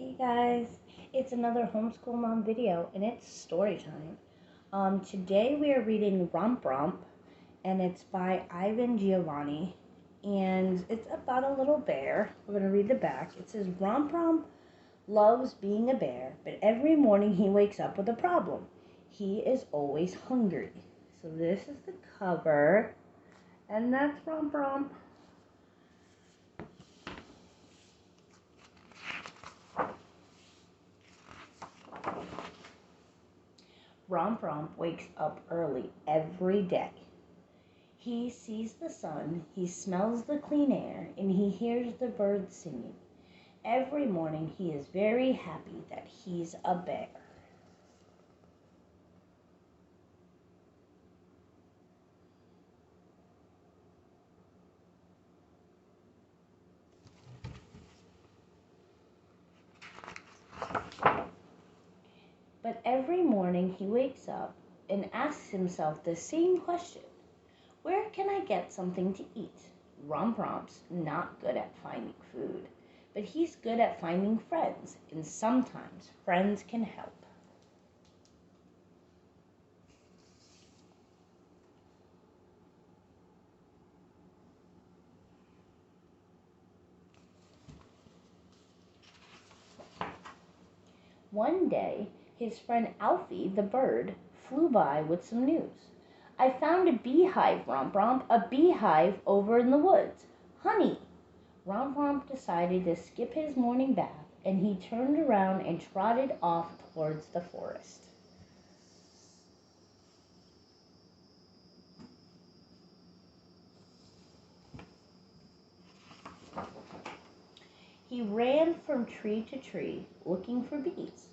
Hey guys, it's another homeschool mom video and it's story time. Today we are reading RumpRump and it's by Ivan Gantschev and it's about a little bear. We're going to read the back. It says RumpRump loves being a bear, but every morning he wakes up with a problem. He is always hungry. So this is the cover and that's RumpRump. RumpRump wakes up early every day. He sees the sun, he smells the clean air, and he hears the birds singing. Every morning he is very happy that he's a bear. But every morning he wakes up and asks himself the same question. Where can I get something to eat? RumpRump's not good at finding food, but he's good at finding friends, and sometimes friends can help. One day, his friend Alfie the bird flew by with some news. I found a beehive, RumpRump, a beehive over in the woods. Honey! RumpRump decided to skip his morning bath, and he turned around and trotted off towards the forest. He ran from tree to tree, looking for bees.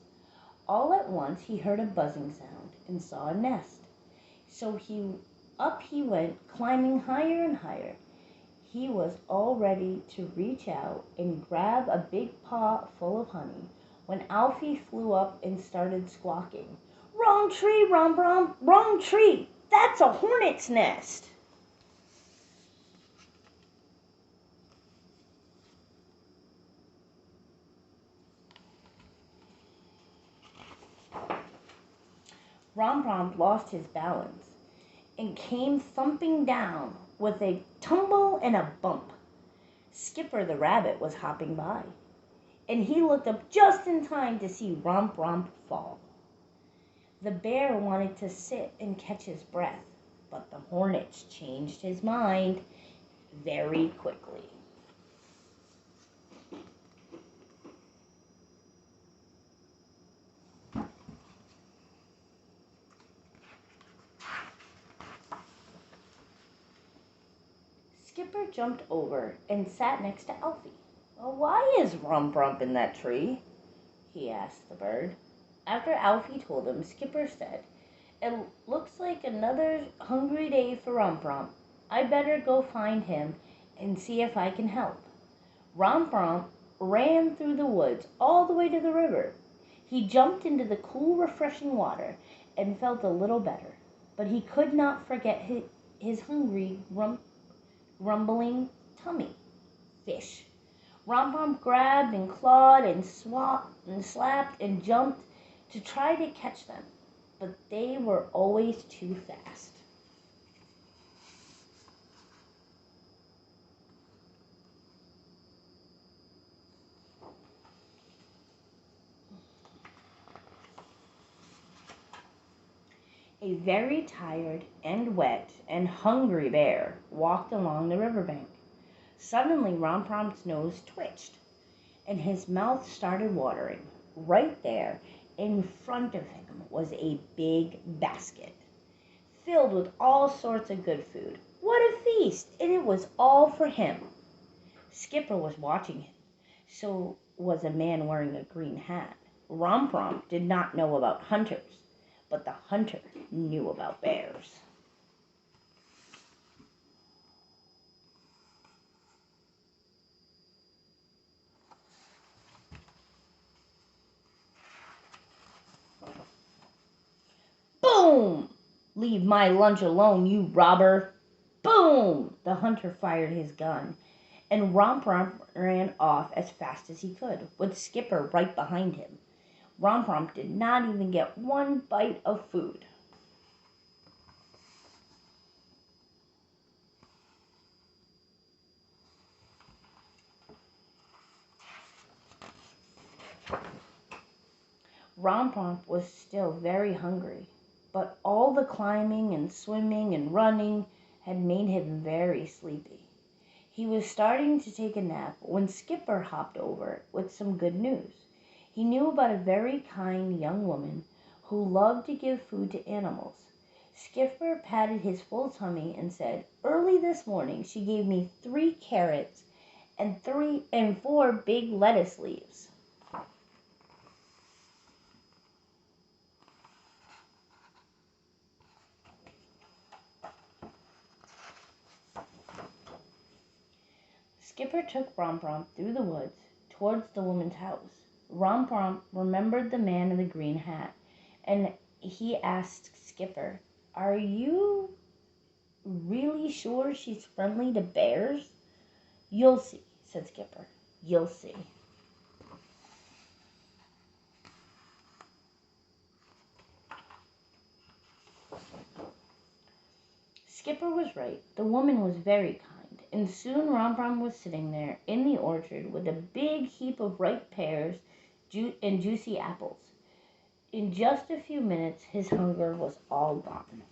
All at once he heard a buzzing sound and saw a nest. So he went, climbing higher and higher. He was all ready to reach out and grab a big paw full of honey when Alfie flew up and started squawking. Wrong tree, RumpRump, wrong tree. That's a hornet's nest. RumpRump lost his balance and came thumping down with a tumble and a bump. Skipper the rabbit was hopping by, and he looked up just in time to see RumpRump fall. The bear wanted to sit and catch his breath, but the hornets changed his mind very quickly. Skipper jumped over and sat next to Alfie. Well, why is RumpRump in that tree? He asked the bird. After Alfie told him, Skipper said, It looks like another hungry day for RumpRump. I better go find him and see if I can help. RumpRump ran through the woods all the way to the river. He jumped into the cool, refreshing water and felt a little better, but he could not forget his hungry, rumbling tummy. Fish. RumpRump grabbed and clawed and slapped and jumped to try to catch them, but they were always too fast. A very tired and wet and hungry bear walked along the riverbank. Suddenly RumpRump's nose twitched, and his mouth started watering. Right there, in front of him, was a big basket, filled with all sorts of good food. What a feast! And it was all for him. Skipper was watching him. So was a man wearing a green hat. RumpRump did not know about hunters, but the hunter knew about bears. Boom! Leave my lunch alone, you robber! Boom! The hunter fired his gun, and RumpRump ran off as fast as he could, with Skipper right behind him. RumpRump did not even get one bite of food. RumpRump was still very hungry, but all the climbing and swimming and running had made him very sleepy. He was starting to take a nap when Skipper hopped over with some good news. He knew about a very kind young woman who loved to give food to animals. Skipper patted his full tummy and said, "Early this morning she gave me 3 carrots and 4 big lettuce leaves." Skipper took RumpRump through the woods towards the woman's house. RumpRump remembered the man in the green hat, and he asked Skipper, "Are you really sure she's friendly to bears?" "You'll see," said Skipper. "You'll see." Skipper was right. The woman was very kind, and soon RumpRump was sitting there in the orchard with a big heap of ripe pears and juicy apples. In just a few minutes his hunger was all gone.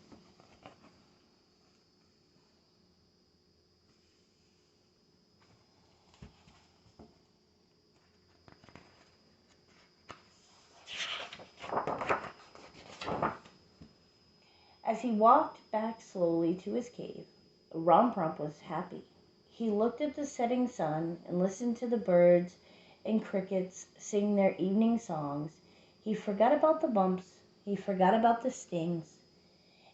As he walked back slowly to his cave, RumpRump was happy. He looked at the setting sun and listened to the birds and crickets sing their evening songs. He forgot about the bumps, he forgot about the stings,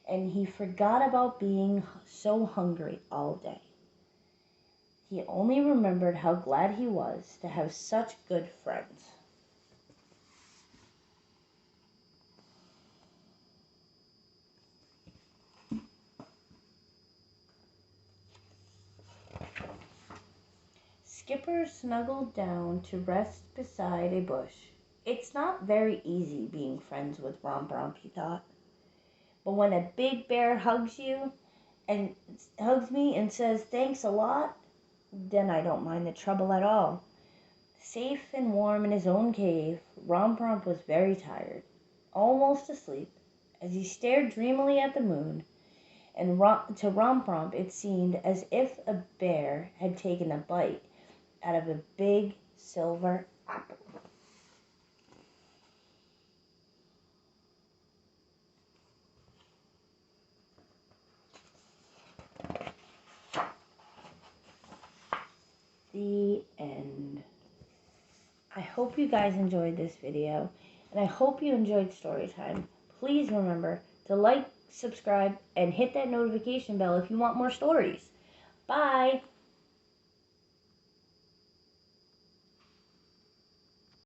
and he forgot about being so hungry all day. He only remembered how glad he was to have such good friends. Skipper snuggled down to rest beside a bush. "It's not very easy being friends with RumpRump," he thought. "But when a big bear hugs me and says thanks a lot, then I don't mind the trouble at all." Safe and warm in his own cave, RumpRump was very tired, almost asleep, as he stared dreamily at the moon, and to RumpRump it seemed as if a bear had taken a bite out of a big silver apple. The end. I hope you guys enjoyed this video, and I hope you enjoyed story time. Please remember to like, subscribe, and hit that notification bell if you want more stories. Bye!